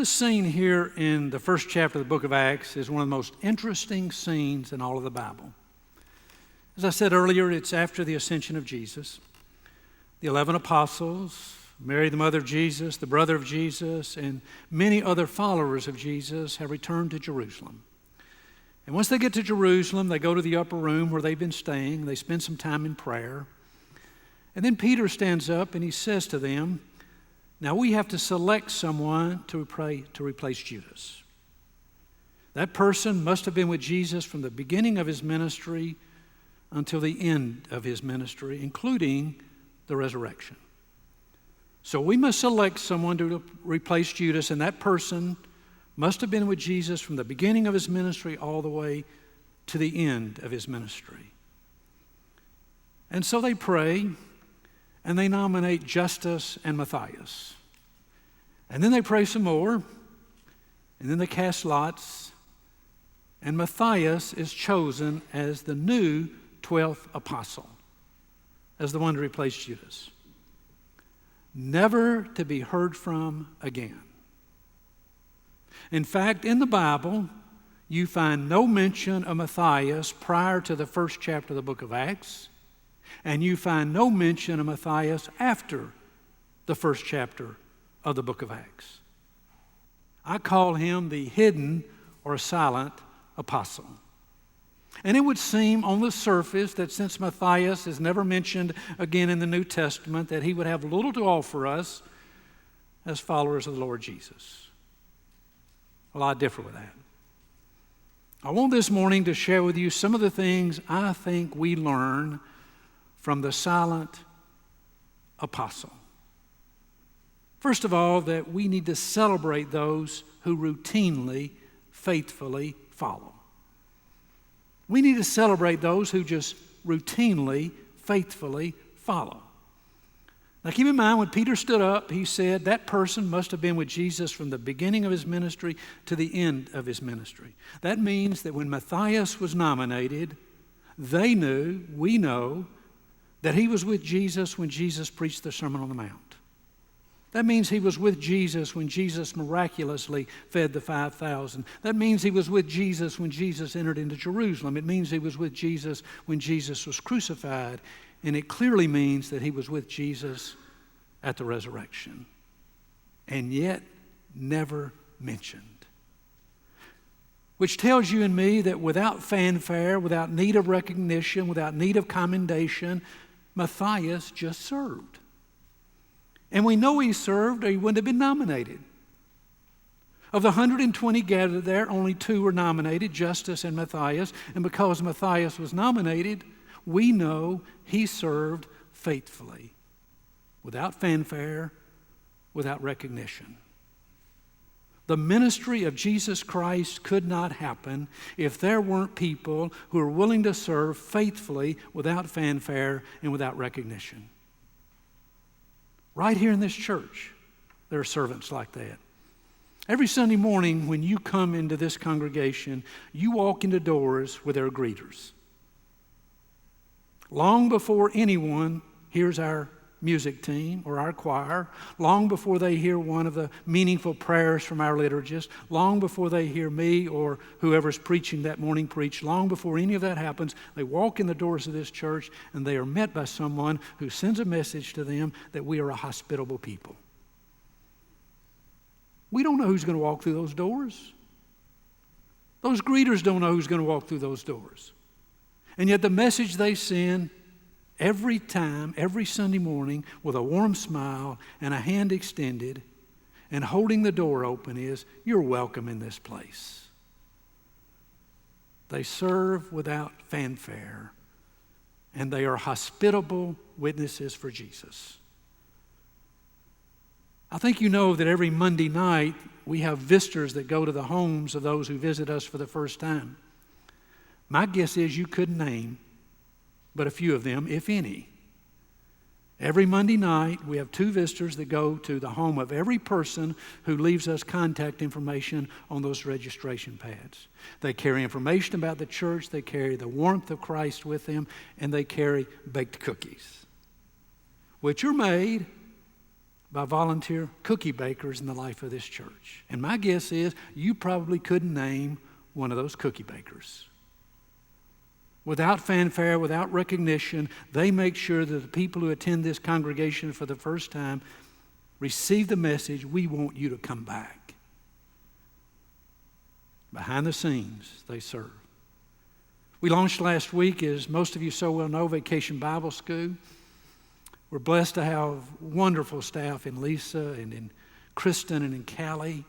this scene here in the first chapter of the book of Acts is one of the most interesting scenes in all of the Bible. As I said earlier, it's after the ascension of Jesus. The 11 apostles, Mary, the mother of Jesus, the brother of Jesus, and many other followers of Jesus have returned to Jerusalem. And once they get to Jerusalem, they go to the upper room where they've been staying. They spend some time in prayer. And then Peter stands up and he says to them, now we have to select someone to replace Judas. That person must have been with Jesus from the beginning of his ministry until the end of his ministry, including the resurrection. So we must select someone to replace Judas, and that person must have been with Jesus from the beginning of his ministry all the way to the end of his ministry. And so they pray, and they nominate Justus and Matthias. And then they pray some more, and then they cast lots, and Matthias is chosen as the new 12th apostle, as the one to replace Judas. Never to be heard from again. In fact, in the Bible, you find no mention of Matthias prior to the first chapter of the book of Acts, and you find no mention of Matthias after the first chapter of the book of Acts. I call him the hidden or silent apostle. And it would seem on the surface that since Matthias is never mentioned again in the New Testament, that he would have little to offer us as followers of the Lord Jesus. Well, I differ with that. I want this morning to share with you some of the things I think we learn from the silent apostle. First of all, that we need to celebrate those who routinely, faithfully follow. We need to celebrate those who just routinely, faithfully follow. Now keep in mind, when Peter stood up, he said that person must have been with Jesus from the beginning of his ministry to the end of his ministry. That means that when Matthias was nominated, they knew, we know, that he was with Jesus when Jesus preached the Sermon on the Mount. That means he was with Jesus when Jesus miraculously fed the 5,000. That means he was with Jesus when Jesus entered into Jerusalem. It means he was with Jesus when Jesus was crucified. And it clearly means that he was with Jesus at the resurrection. And yet, never mentioned. Which tells you and me that without fanfare, without need of recognition, without need of commendation, Matthias just served. And we know he served or he wouldn't have been nominated. Of the 120 gathered there, only 2 were nominated, Justus and Matthias. And because Matthias was nominated, we know he served faithfully, without fanfare, without recognition. The ministry of Jesus Christ could not happen if there weren't people who are willing to serve faithfully, without fanfare, and without recognition. Right here in this church, there are servants like that. Every Sunday morning when you come into this congregation, you walk into doors where there are greeters. Long before anyone hears our music team or our choir, long before they hear one of the meaningful prayers from our liturgist, long before they hear me or whoever's preaching that morning preach, long before any of that happens, they walk in the doors of this church and they are met by someone who sends a message to them that we are a hospitable people. We don't know who's going to walk through those doors. Those greeters don't know who's going to walk through those doors. And yet the message they send every time, every Sunday morning, with a warm smile and a hand extended and holding the door open is, you're welcome in this place. They serve without fanfare, and they are hospitable witnesses for Jesus. I think you know that every Monday night we have visitors that go to the homes of those who visit us for the first time. My guess is you couldn't name but a few of them, if any. Every Monday night, we have 2 visitors that go to the home of every person who leaves us contact information on those registration pads. They carry information about the church, they carry the warmth of Christ with them, and they carry baked cookies, which are made by volunteer cookie bakers in the life of this church. And my guess is you probably couldn't name one of those cookie bakers. Without fanfare, without recognition, they make sure that the people who attend this congregation for the first time receive the message, we want you to come back. Behind the scenes, they serve. We launched last week, as most of you so well know, Vacation Bible School. We're blessed to have wonderful staff in Lisa and in Kristen and in Callie.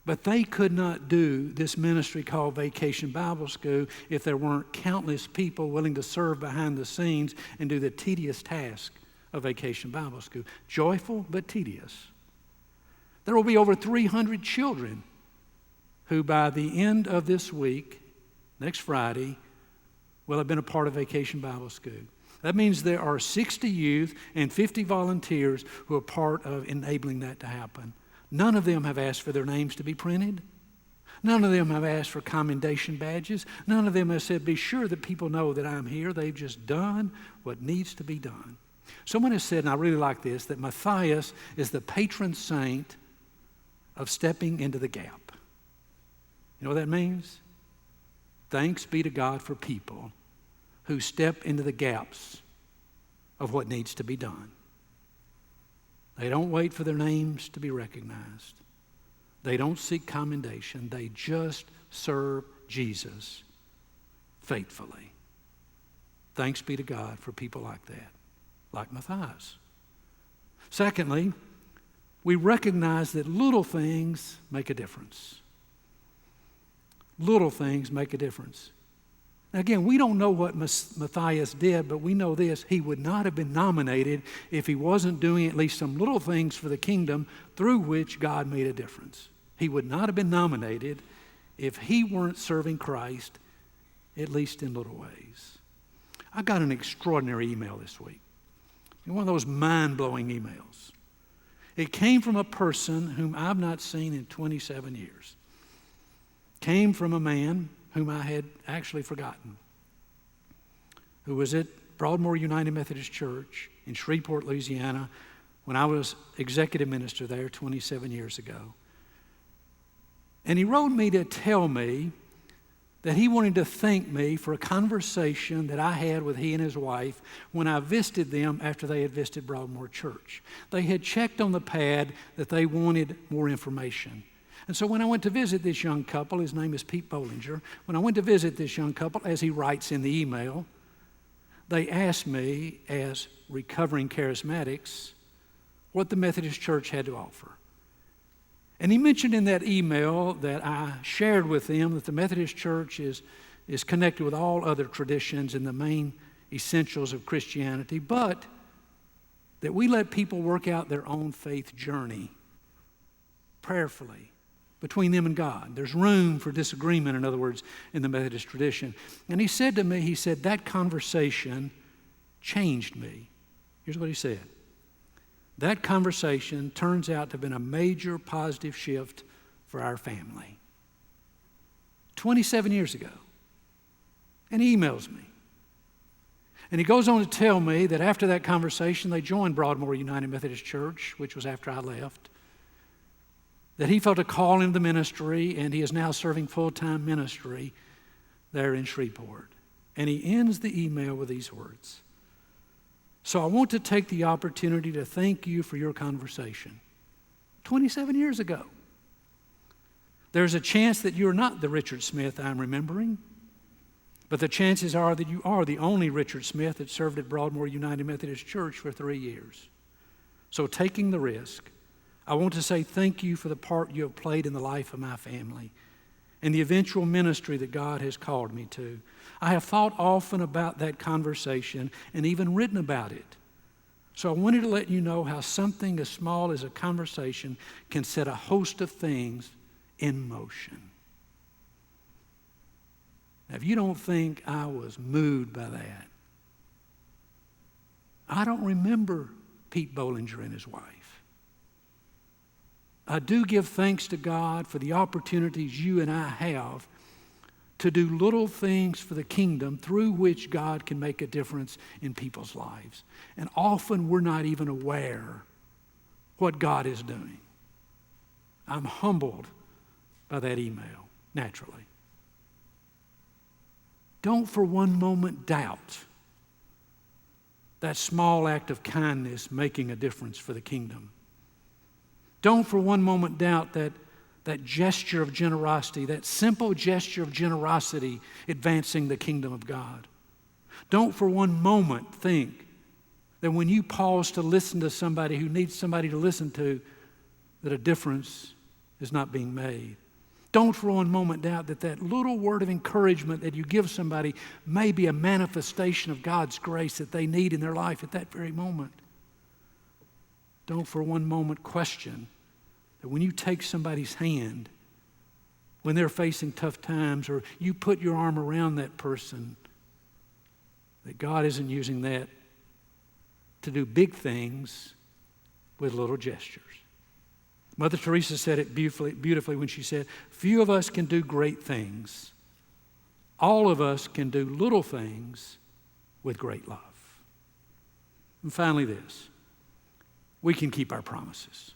But they could not do this ministry called Vacation Bible School if there weren't countless people willing to serve behind the scenes and do the tedious task of Vacation Bible School. Joyful, but tedious. There will be over 300 children who by the end of this week, next Friday, will have been a part of Vacation Bible School. That means there are 60 youth and 50 volunteers who are part of enabling that to happen. None of them have asked for their names to be printed. None of them have asked for commendation badges. None of them have said, be sure that people know that I'm here. They've just done what needs to be done. Someone has said, and I really like this, that Matthias is the patron saint of stepping into the gap. You know what that means? Thanks be to God for people who step into the gaps of what needs to be done. They don't wait for their names to be recognized. They don't seek commendation. They just serve Jesus faithfully. Thanks be to God for people like that, like Matthias. Secondly, we recognize that little things make a difference. Little things make a difference. Now again, we don't know what Matthias did, but we know this. He would not have been nominated if he wasn't doing at least some little things for the kingdom through which God made a difference. He would not have been nominated if he weren't serving Christ, at least in little ways. I got an extraordinary email this week. One of those mind-blowing emails. It came from a person whom I've not seen in 27 years. Came from a man whom I had actually forgotten, who was at Broadmoor United Methodist Church in Shreveport, Louisiana, when I was executive minister there 27 years ago. And he wrote me to tell me that he wanted to thank me for a conversation that I had with he and his wife when I visited them after they had visited Broadmoor Church. They had checked on the pad that they wanted more information. And so when I went to visit this young couple, his name is Pete Bollinger, when I went to visit this young couple, as he writes in the email, they asked me, as recovering charismatics, what the Methodist Church had to offer. And he mentioned in that email that I shared with them that the Methodist Church is connected with all other traditions and the main essentials of Christianity, but that we let people work out their own faith journey prayerfully between them and God. There's room for disagreement, in other words, in the Methodist tradition. And he said to me, that conversation changed me. Here's what he said. That conversation turns out to have been a major positive shift for our family. 27 years ago. And he emails me. And he goes on to tell me that after that conversation, they joined Broadmoor United Methodist Church, which was after I left. That he felt a call into the ministry, and he is now serving full-time ministry there in Shreveport. And he ends the email with these words. So I want to take the opportunity to thank you for your conversation. 27 years ago. There's a chance that you're not the Richard Smith I'm remembering, but the chances are that you are the only Richard Smith that served at Broadmoor United Methodist Church for 3 years. So taking the risk, I want to say thank you for the part you have played in the life of my family and the eventual ministry that God has called me to. I have thought often about that conversation and even written about it. So I wanted to let you know how something as small as a conversation can set a host of things in motion. Now, if you don't think I was moved by that, I don't remember Pete Bollinger and his wife. I do give thanks to God for the opportunities you and I have to do little things for the kingdom through which God can make a difference in people's lives. And often we're not even aware what God is doing. I'm humbled by that email, naturally. Don't for one moment doubt that small act of kindness making a difference for the kingdom. Don't for one moment doubt that gesture of generosity, that simple gesture of generosity advancing the kingdom of God. Don't for one moment think that when you pause to listen to somebody who needs somebody to listen to, that a difference is not being made. Don't for one moment doubt that that little word of encouragement that you give somebody may be a manifestation of God's grace that they need in their life at that very moment. Don't for one moment question that when you take somebody's hand, when they're facing tough times, or you put your arm around that person, that God isn't using that to do big things with little gestures. Mother Teresa said it beautifully when she said, few of us can do great things. All of us can do little things with great love. And finally this, we can keep our promises.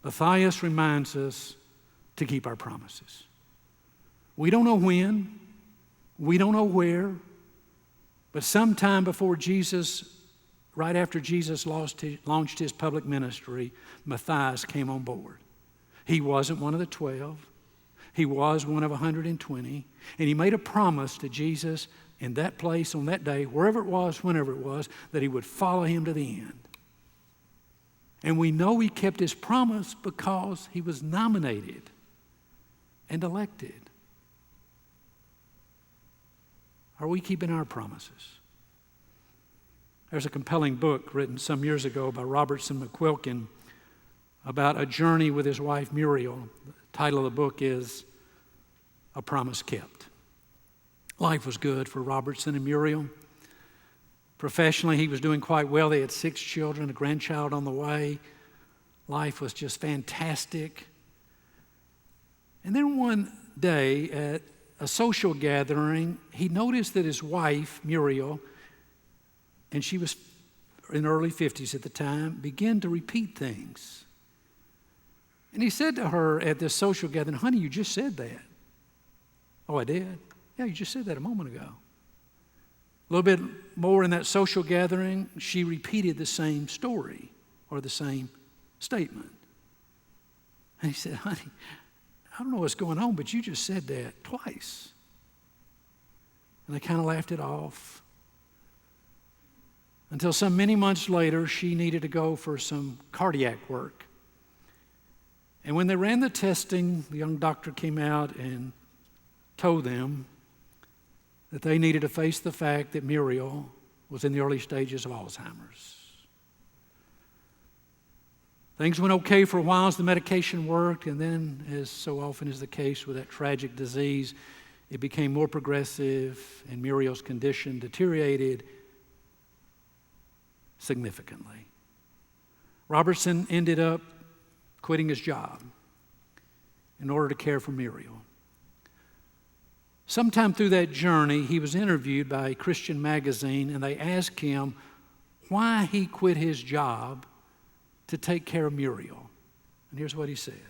Matthias reminds us to keep our promises. We don't know when, we don't know where, but sometime before Jesus, right after Jesus launched his public ministry, Matthias came on board. He wasn't one of the 12. He was one of 120. And he made a promise to Jesus in that place on that day, wherever it was, whenever it was, that he would follow him to the end. And we know he kept his promise because he was nominated and elected. Are we keeping our promises? There's a compelling book written some years ago by Robertson McQuilkin about a journey with his wife Muriel. The title of the book is A Promise Kept. Life was good for Robertson and Muriel. Professionally, he was doing quite well. They had 6 children, a grandchild on the way. Life was just fantastic. And then one day at a social gathering, he noticed that his wife, Muriel, and she was in her early 50s at the time, began to repeat things. And he said to her at this social gathering, honey, you just said that. Oh, I did? Yeah, you just said that a moment ago. A little bit more in that social gathering, she repeated the same story or the same statement. And he said, honey, I don't know what's going on, but you just said that twice. And they kind of laughed it off. Until some many months later, she needed to go for some cardiac work. And when they ran the testing, the young doctor came out and told them that they needed to face the fact that Muriel was in the early stages of Alzheimer's. Things went okay for a while as the medication worked, and then, as so often is the case with that tragic disease, it became more progressive, and Muriel's condition deteriorated significantly. Robertson ended up quitting his job in order to care for Muriel. Sometime through that journey, he was interviewed by a Christian magazine, and they asked him why he quit his job to take care of Muriel. And here's what he said.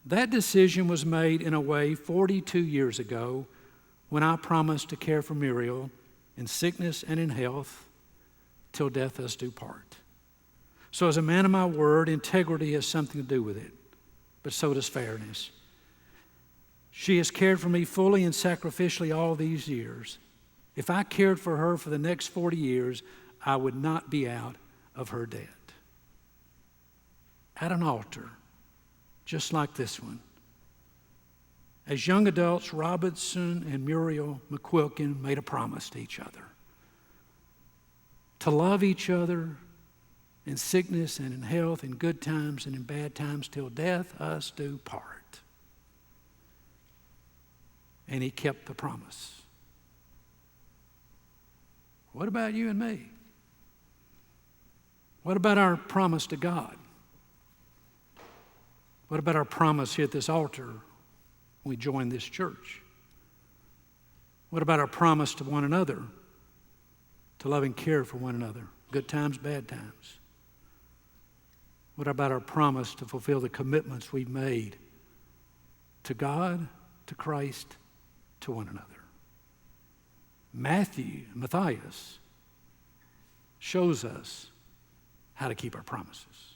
That decision was made in a way 42 years ago when I promised to care for Muriel in sickness and in health till death us do part. So as a man of my word, integrity has something to do with it, but so does fairness. She has cared for me fully and sacrificially all these years. If I cared for her for the next 40 years, I would not be out of her debt. At an altar, just like this one, as young adults, Robertson and Muriel McQuilkin made a promise to each other to love each other in sickness and in health, in good times and in bad times, till death us do part. And he kept the promise. What about you and me? What about our promise to God? What about our promise here at this altar when we join this church? What about our promise to one another to love and care for one another, good times, bad times? What about our promise to fulfill the commitments we've made to God, to Christ, to one another? Matthias shows us how to keep our promises.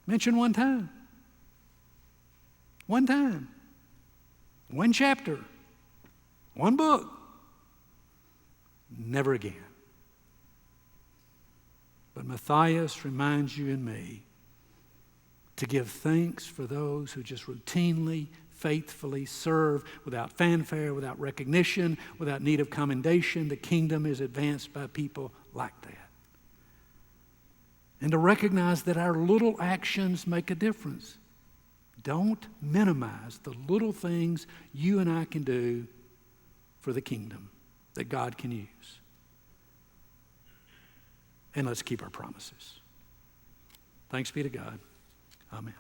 Mention one time. One time. One chapter. One book. Never again. But Matthias reminds you and me to give thanks for those who just routinely, faithfully serve without fanfare, without recognition, without need of commendation. The kingdom is advanced by people like that. And to recognize that our little actions make a difference. Don't minimize the little things you and I can do for the kingdom that God can use. And let's keep our promises. Thanks be to God. Amen.